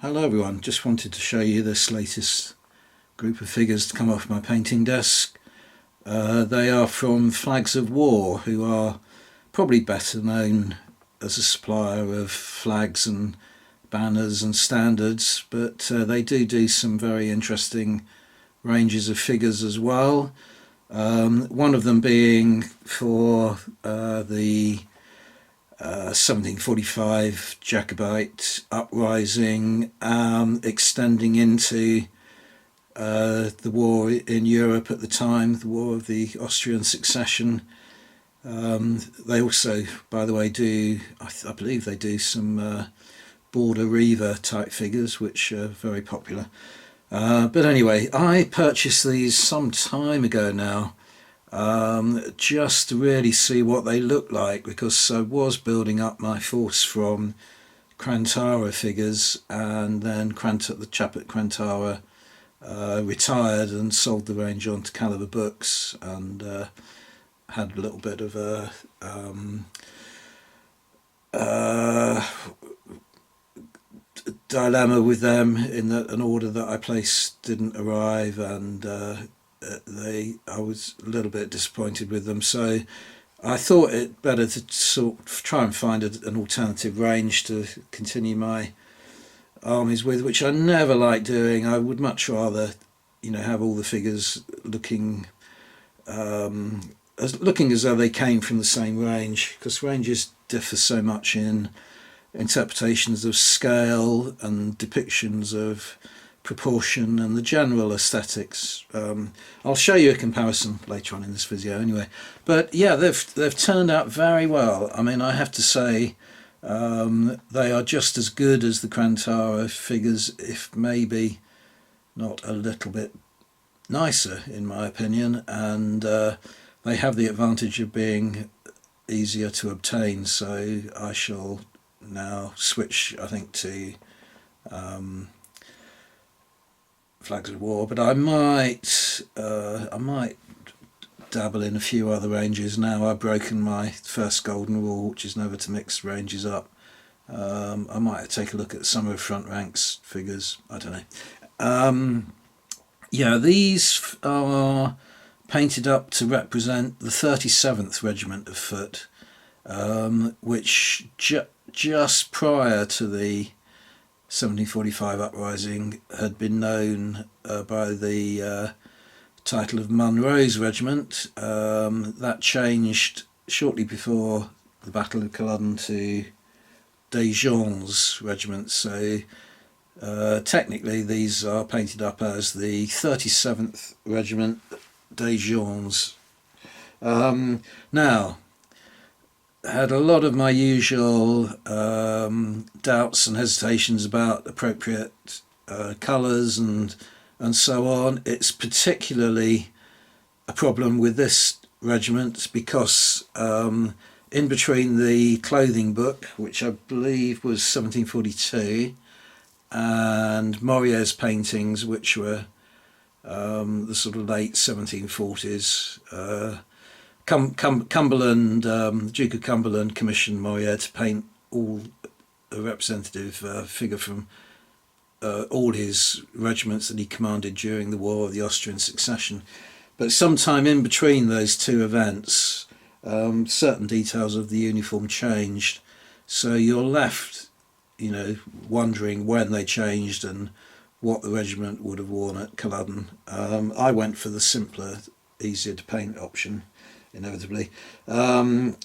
Hello everyone, just wanted to show you this latest group of figures to come off my painting desk. They are from Flags of War, who are probably better known as a supplier of flags and banners and standards, but they do some very interesting ranges of figures as well. One of them being for the 1745 Jacobite uprising, extending into the war in Europe at the time, the War of the Austrian Succession. They also, by the way, I believe they do some border reaver type figures, which are very popular. But anyway, I purchased these some time ago now, just to really see what they look like, because I was building up my force from Krantara figures, and then the chap at Krantara retired and sold the range on to Caliber Books, and had a little bit of a dilemma with them, in that an order that I placed didn't arrive, and I was a little bit disappointed with them, so I thought it better to sort of try and find an alternative range to continue my armies with, which I never like doing. I would much rather, have all the figures looking as though they came from the same range, because ranges differ so much in interpretations of scale and depictions of proportion and the general aesthetics. I'll show you a comparison later on in this video anyway, but yeah, they've turned out very well. I mean, I have to say, they are just as good as the Krantara figures, if maybe not a little bit nicer in my opinion, and they have the advantage of being easier to obtain, so I shall now switch, I think, to Flags of War, but I might dabble in a few other ranges now. I've broken my first golden rule, which is never to mix ranges up. I might take a look at some of Front Ranks figures, I don't know. Yeah, these are painted up to represent the 37th Regiment of Foot, which just prior to the 1745 uprising had been known by the title of Munro's Regiment. That changed shortly before the Battle of Culloden to Dejean's Regiment, so technically these are painted up as the 37th Regiment Dejean's. Now, had a lot of my usual doubts and hesitations about appropriate colours and so on. It's particularly a problem with this regiment because in between the clothing book, which I believe was 1742, and Morière's paintings, which were the sort of late 1740s, Cumberland, Duke of Cumberland commissioned Morière to paint all a representative figure from all his regiments that he commanded during the War of the Austrian Succession. But sometime in between those two events, certain details of the uniform changed, so you're left, wondering when they changed and what the regiment would have worn at Culloden. I went for the simpler, easier to paint option, inevitably, but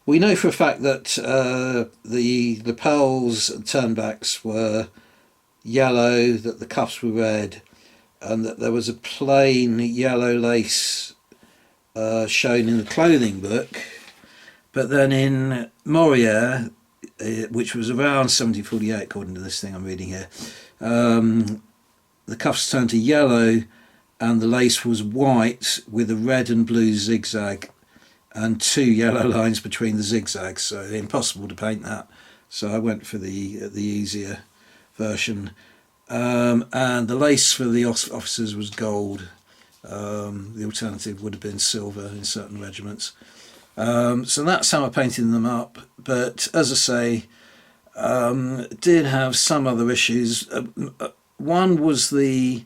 we know for a fact that the lapels and turnbacks were yellow, that the cuffs were red, and that there was a plain yellow lace shown in the clothing book, but then in Morière, which was around 1748 according to this thing I'm reading here, the cuffs turned to yellow and the lace was white with a red and blue zigzag and two yellow lines between the zigzags, so impossible to paint that. So I went for the easier version, and the lace for the officers was gold. The alternative would have been silver in certain regiments. So that's how I painted them up, but as I say, did have some other issues. One was the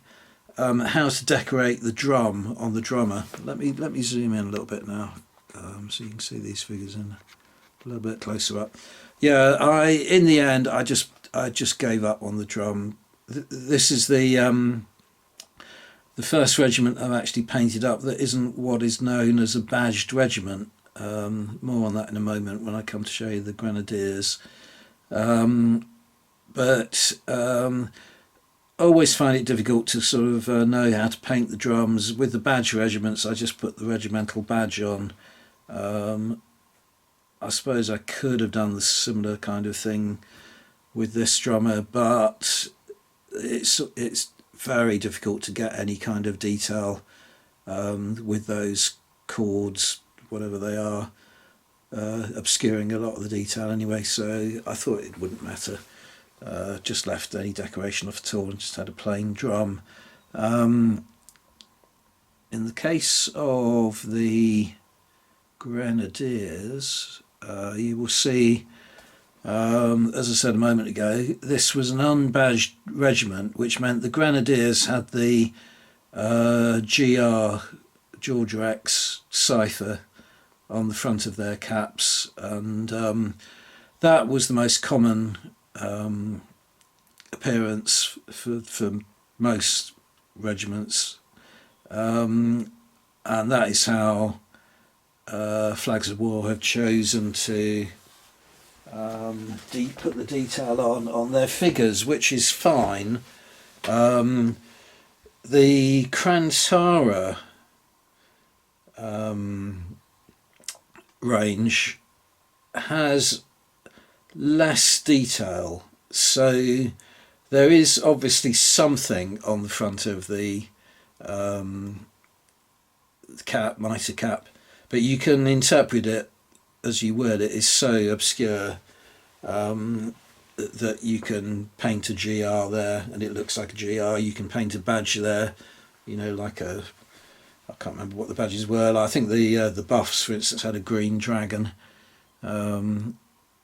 how to decorate the drum on the drummer. Let me zoom in a little bit now, so you can see these figures in a little bit closer up. Yeah, in the end I just gave up on the drum. This is the first regiment I've actually painted up that isn't what is known as a badged regiment. More on that in a moment when I come to show you the Grenadiers. But I always find it difficult to sort of know how to paint the drums. With the badge regiments, I just put the regimental badge on. I suppose I could have done the similar kind of thing with this drummer, but it's very difficult to get any kind of detail with those chords, whatever they are, obscuring a lot of the detail anyway, so I thought it wouldn't matter. Just left any decoration off at all and just had a plain drum. In the case of the Grenadiers, you will see, as I said a moment ago, this was an unbadged regiment, which meant the Grenadiers had the GR, George Rex cipher on the front of their caps, and that was the most common appearance for most regiments, and that is how Flags of War have chosen to put the detail on their figures, which is fine. The Krantara range has less detail, so there is obviously something on the front of the cap, mitre cap, but you can interpret it as you would. It is so obscure that you can paint a GR there and it looks like a GR. You can paint a badge there, like a, I can't remember what the badges were. I think the buffs, for instance, had a green dragon.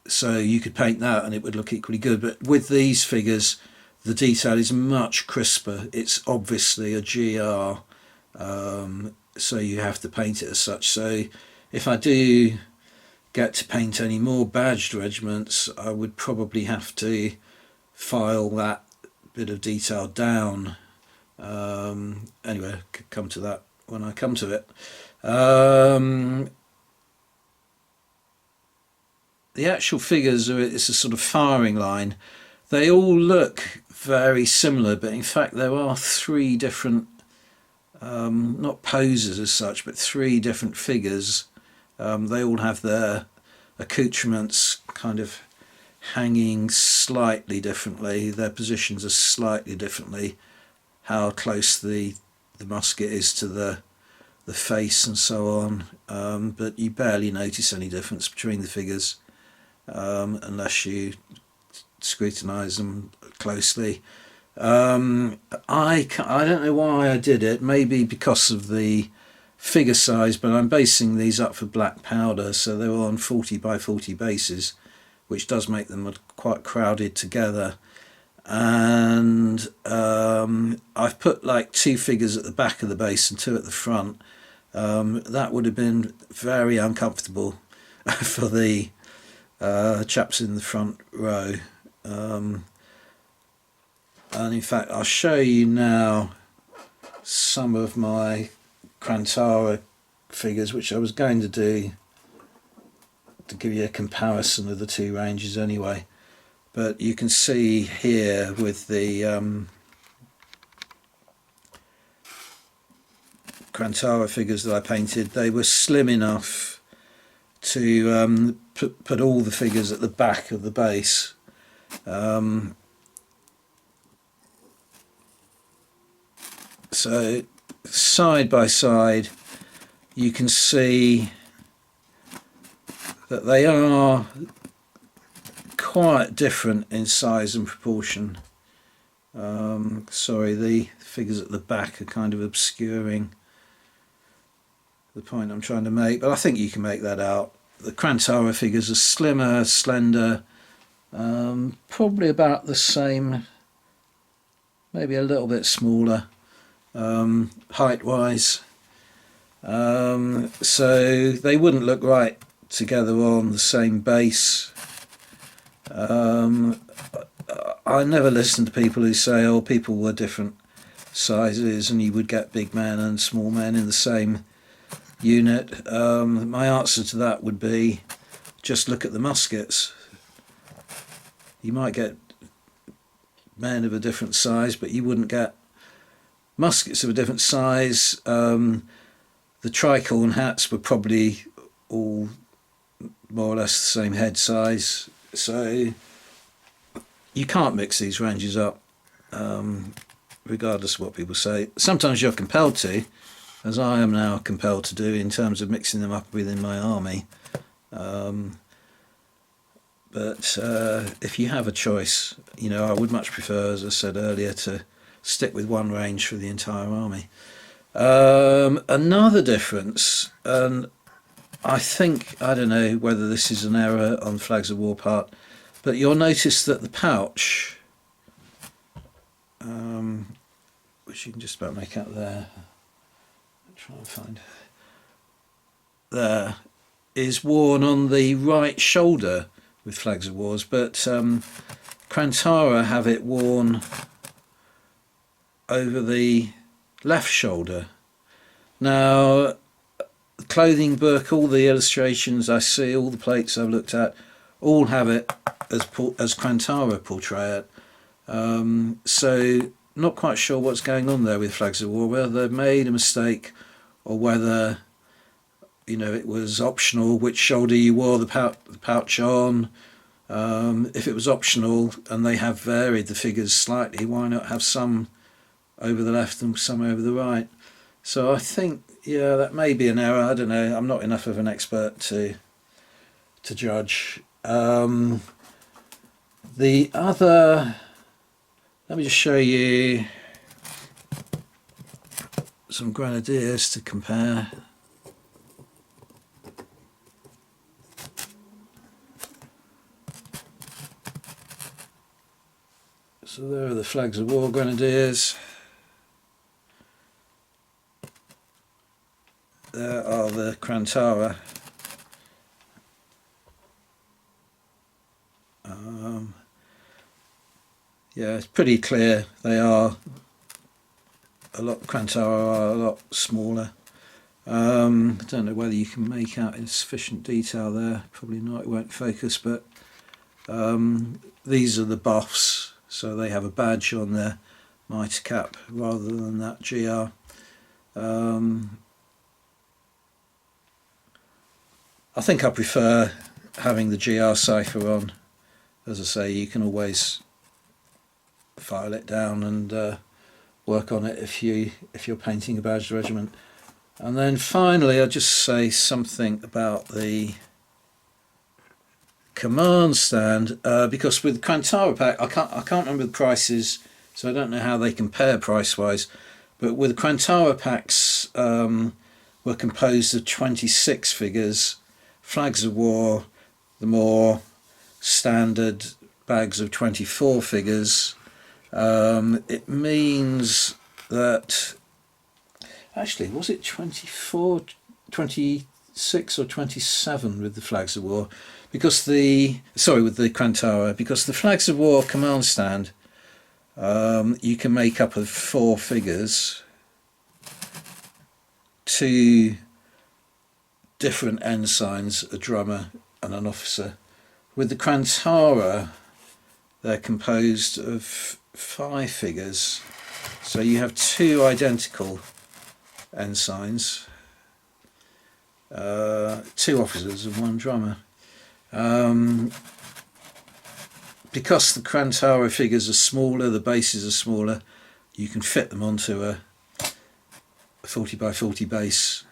So you could paint that and it would look equally good. But with these figures, the detail is much crisper. It's obviously a GR, so you have to paint it as such. So if I do get to paint any more badged regiments, I would probably have to file that bit of detail down. Anyway, I could come to that when I come to it. The actual figures it's a sort of firing line. They all look very similar, but in fact there are three different, not poses as such, but three different figures. They all have their accoutrements kind of hanging slightly differently. Their positions are slightly differently. How close the musket is to the face and so on. But you barely notice any difference between the figures unless you scrutinise them closely. I don't know why I did it. Maybe because of the figure size, but I'm basing these up for black powder, so they were on 40 by 40 bases, which does make them quite crowded together. And I've put like two figures at the back of the base and two at the front. That would have been very uncomfortable for the chaps in the front row. And in fact, I'll show you now some of my Krantara figures, which I was going to do to give you a comparison of the two ranges anyway. But you can see here with the Krantara figures that I painted, they were slim enough to put all the figures at the back of the base. So side by side you can see that they are quite different in size and proportion. Sorry, the figures at the back are kind of obscuring the point I'm trying to make, but I think you can make that out. The Krantara figures are slimmer, slender, Probably about the same, maybe a little bit smaller height wise. So they wouldn't look right together on the same base. I never listen to people who say, oh, people were different sizes and you would get big men and small men in the same unit. My answer to that would be just look at the muskets. You might get men of a different size, but you wouldn't get muskets of a different size. The tricorn hats were probably all more or less the same head size, so you can't mix these ranges up, regardless of what people say. Sometimes you're compelled to, as I am now compelled to do in terms of mixing them up within my army. But if you have a choice, you know, I would much prefer, as I said earlier, to stick with one range for the entire army. Another difference, and I think, I don't know whether this is an error on Flags of War part, but you'll notice that the pouch, which you can just about make out there, I'll try and find, there, is worn on the right shoulder with Flags of Wars, but Krantara have it worn over the left shoulder. Now, the clothing book, all the illustrations I see, all the plates I've looked at, all have it as Krantara portray it. So not quite sure what's going on there with Flags of War, whether they've made a mistake or whether, you know, it was optional which shoulder you wore the pouch on. If it was optional and they have varied the figures slightly, why not have some over the left and some over the right? So I think, yeah, that may be an error. I don't know. I'm not enough of an expert to judge. The other, let me just show you some grenadiers to compare. So there are the Flags of War grenadiers. There are the Krantara. Yeah, it's pretty clear they are Krantara are a lot smaller. I don't know whether you can make out in sufficient detail there. Probably not, it won't focus, but these are the buffs, so they have a badge on their mitre cap rather than that GR. I think I prefer having the GR cipher on. As I say, you can always file it down and work on it if you're painting a badged regiment. And then finally, I'll just say something about the command stand, because with Krantara pack, I can't remember the prices, so I don't know how they compare price wise. But with Krantara packs, were composed of 26 figures. Flags of War, the more standard bags of 24 figures. It means that, actually, was it 24, 26 or 27 with the Flags of War? Because with the Krantara, because the Flags of War command stand, you can make up of 4 figures, 2 different ensigns, a drummer and an officer. With the Krantara, they're composed of 5 figures, so you have 2 identical ensigns, 2 officers and 1 drummer. Because the Krantara figures are smaller, the bases are smaller, you can fit them onto a 40 by 40 base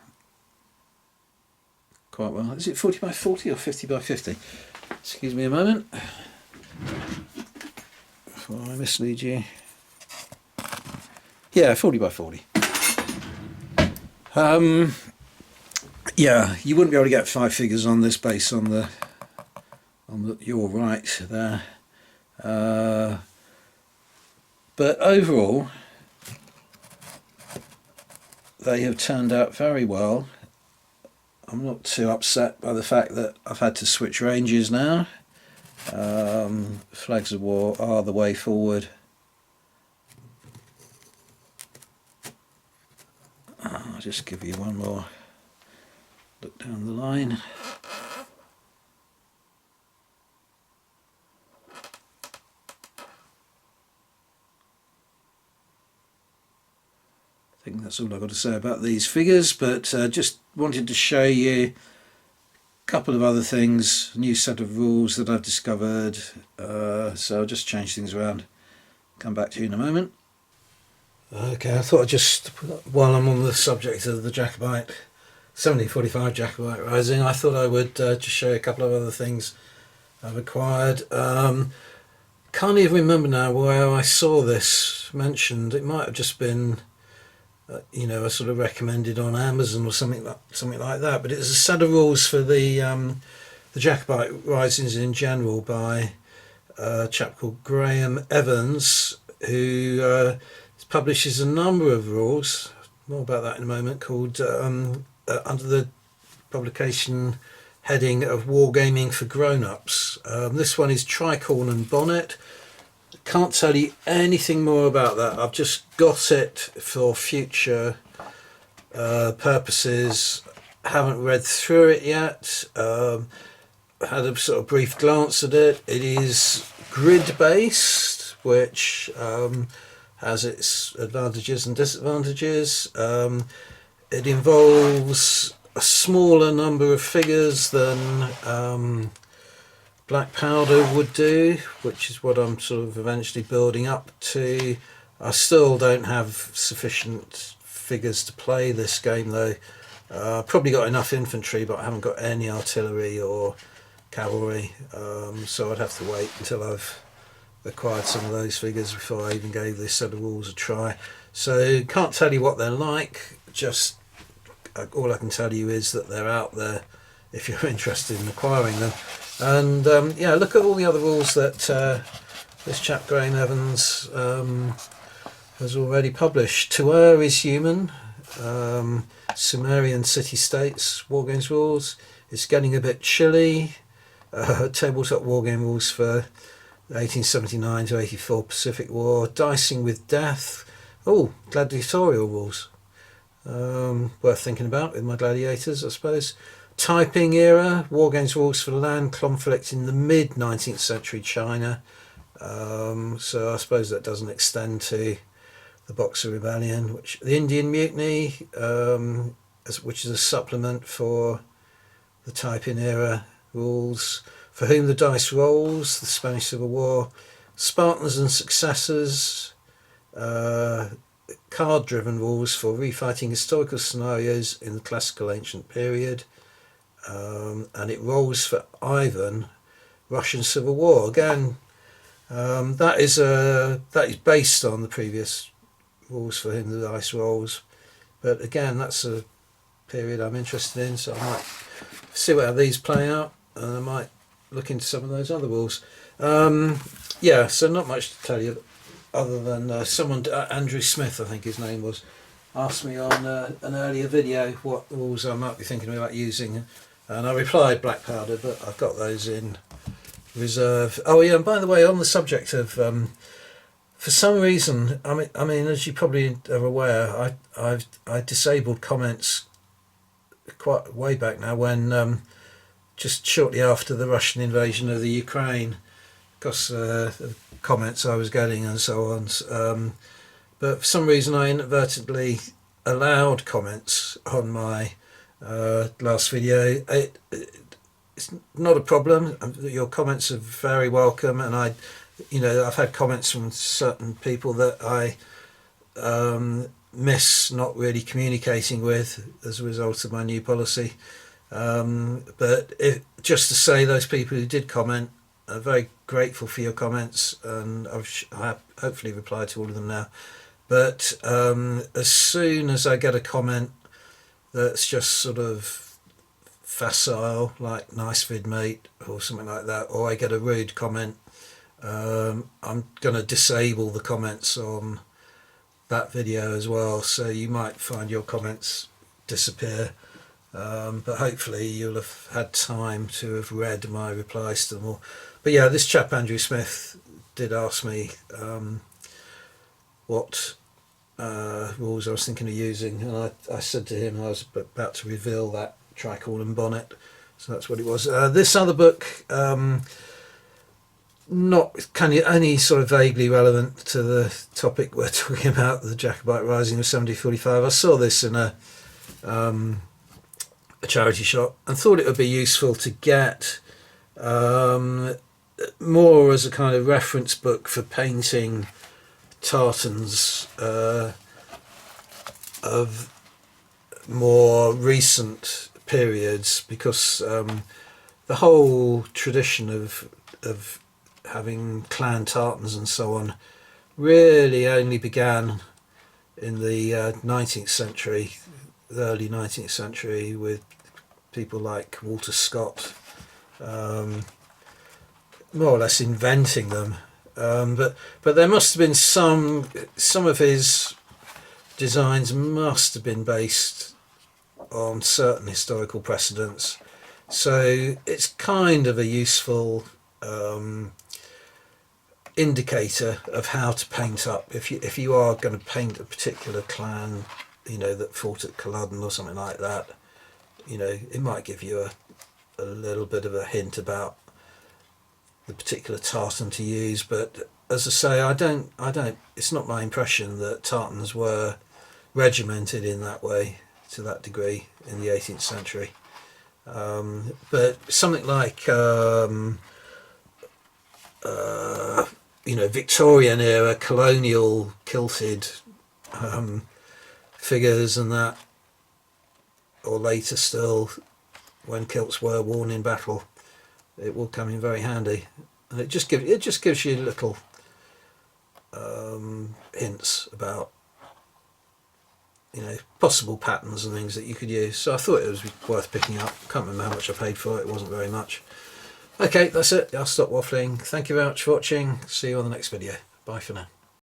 quite well. Is it 40 by 40 or 50 by 50? Excuse me a moment before I mislead you. Yeah, 40 by 40. Yeah, you wouldn't be able to get 5 figures on this base on your right there. But overall, they have turned out very well. I'm not too upset by the fact that I've had to switch ranges now. Flags of war are the way forward. I'll just give you one more look down the line. I think that's all I've got to say about these figures, but just wanted to show you a couple of other things, a new set of rules that I've discovered, so I'll just change things around, come back to you in a moment. Okay, I thought I'd just, while I'm on the subject of the Jacobite 1745 Jacobite Rising, I thought I would just show you a couple of other things I've acquired. Can't even remember now where I saw this mentioned. It might have just been I sort of recommended on Amazon or something like that. But it was a set of rules for the Jacobite Risings in general by a chap called Graham Evans, who publishes a number of rules. More about that in a moment. Called under the publication heading of Wargaming for Grown-ups. This one is Tricorn and Bonnet. Can't tell you anything more about that. I've just got it for future purposes. Haven't read through it yet. Had a sort of brief glance at it. It is grid based, which has its advantages and disadvantages. It involves a smaller number of figures than black powder would do, which is what I'm sort of eventually building up to. I still don't have sufficient figures to play this game though. Probably got enough infantry, but I haven't got any artillery or cavalry, so I'd have to wait until I've acquired some of those figures before I even gave this set of rules a try. So can't tell you what they're like, just all I can tell you is that they're out there if you're interested in acquiring them. And look at all the other rules that this chap Graham Evans has already published. Tuer is human, Sumerian city-states, Wargames rules. It's getting a bit chilly. Tabletop Wargame rules for 1879 to 84 Pacific War. Dicing with Death. Oh, gladiatorial rules. Worth thinking about with my gladiators, I suppose. Typing era, Wargames rules for land conflict in the mid-19th century China. So I suppose that doesn't extend to the Boxer Rebellion. The Indian Mutiny, which is a supplement for the Typing era rules. For Whom the Dice Rolls, the Spanish Civil War. Spartans and Successors, card-driven rules for refighting historical scenarios in the classical ancient period. And it rolls for Ivan, Russian Civil War. Again, that is based on the previous rules for Him the Dice Rolls, but again, that's a period I'm interested in, so I might see how these play out, and I might look into some of those other rules. So not much to tell you other than someone, Andrew Smith, I think his name was, asked me on an earlier video what rules I might be thinking about using. And I replied black powder, but I've got those in reserve. Oh yeah, and by the way, on the subject of, for some reason, I mean, as you probably are aware, I disabled comments quite way back now when just shortly after the Russian invasion of the Ukraine, because the comments I was getting and so on. But for some reason, I inadvertently allowed comments on my last video. It's not a problem. Your comments are very welcome, and I've had comments from certain people that I miss not really communicating with as a result of my new policy. But just to say, those people who did comment, I'm very grateful for your comments, and I have hopefully replied to all of them now. But as soon as I get a comment that's just sort of facile, like nice vid mate or something like that, or I get a rude comment, I'm going to disable the comments on that video as well, so you might find your comments disappear, but hopefully you'll have had time to have read my replies to them all. But yeah, this chap Andrew Smith did ask me what rules I was thinking of using, and I said to him I was about to reveal that tricorn bonnet, so that's what it was. This other book, not kind of only sort of vaguely relevant to the topic we're talking about, the Jacobite Rising of 1745. I saw this in a charity shop and thought it would be useful to get more as a kind of reference book for painting tartans of more recent periods, because the whole tradition of having clan tartans and so on really only began in the 19th century, the early 19th century, with people like Walter Scott more or less inventing them. But there must have been some of his designs must have been based on certain historical precedents, so it's kind of a useful indicator of how to paint up if you are going to paint a particular clan, you know, that fought at Culloden or something like that. You know, it might give you a little bit of a hint about the particular tartan to use, but as I say, I don't it's not my impression that tartans were regimented in that way, to that degree, in the 18th century. But something like you know, Victorian era colonial kilted figures and that, or later still, when kilts were worn in battle, it will come in very handy, and it just gives you little hints about, you know, possible patterns and things that you could use. So I thought it was worth picking up. Can't remember how much I paid for it. It wasn't very much. Okay, that's it. I'll stop waffling. Thank you very much for watching. See you on the next video. Bye for now.